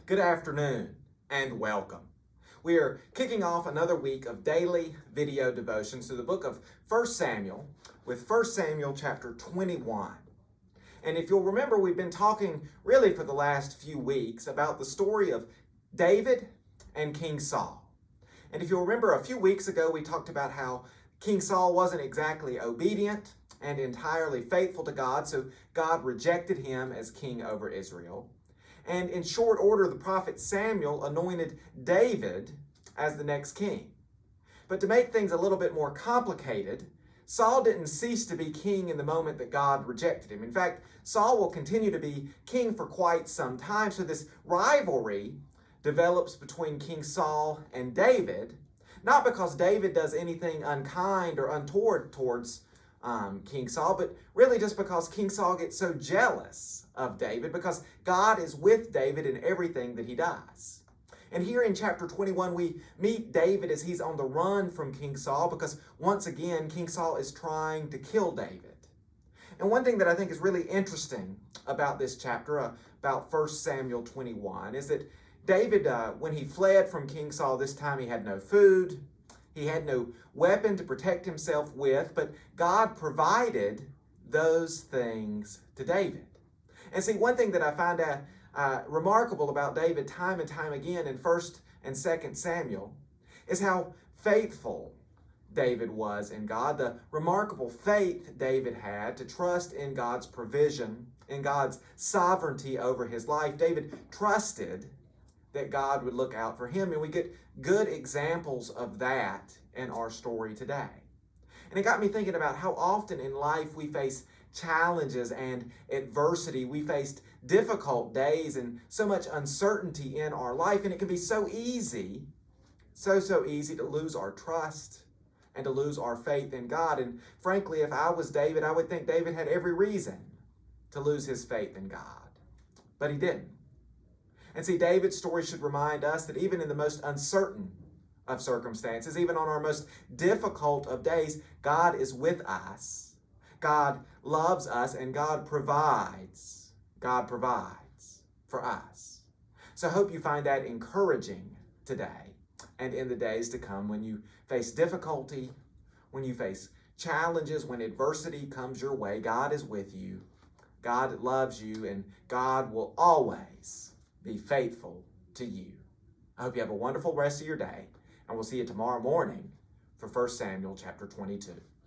Good afternoon and welcome. We are kicking off another week of daily video devotions to the book of 1 Samuel with 1 Samuel chapter 21. And if you'll remember, we've been talking really for the last few weeks about the story of David and King Saul. And if you'll remember, a few weeks ago we talked about how King Saul wasn't exactly obedient and entirely faithful to God, so God rejected him as king over Israel. And in short order, the prophet Samuel anointed David as the next king. But to make things a little bit more complicated, Saul didn't cease to be king in the moment that God rejected him. In fact, Saul will continue to be king for quite some time. So this rivalry develops between King Saul and David, not because David does anything unkind or untoward towards King Saul, but really just because King Saul gets so jealous of David because God is with David in everything that he does. And here in chapter 21, we meet David as he's on the run from King Saul because once again, King Saul is trying to kill David. And one thing that I think is really interesting about this chapter, about 1 Samuel 21, is that David, when he fled from King Saul, this time he had no food, he had no weapon to protect himself with, but God provided those things to David. And see, one thing that I find remarkable about David time and time again in 1 and 2 Samuel is how faithful David was in God, the remarkable faith David had to trust in God's provision, in God's sovereignty over his life. David trusted that God would look out for him, and we get good examples of that in our story today. And it got me thinking about how often in life we face challenges and adversity. We faced difficult days and so much uncertainty in our life, and it can be so easy, so easy to lose our trust and to lose our faith in God. And frankly, if I was David, I would think David had every reason to lose his faith in God, but he didn't. And see, David's story should remind us that even in the most uncertain of circumstances, even on our most difficult of days, God is with us. God loves us, and God provides. God provides for us. So I hope you find that encouraging today and in the days to come when you face difficulty, when you face challenges, when adversity comes your way. God is with you. God loves you, and God will always be faithful to you. I hope you have a wonderful rest of your day, and we'll see you tomorrow morning for 1 Samuel chapter 22.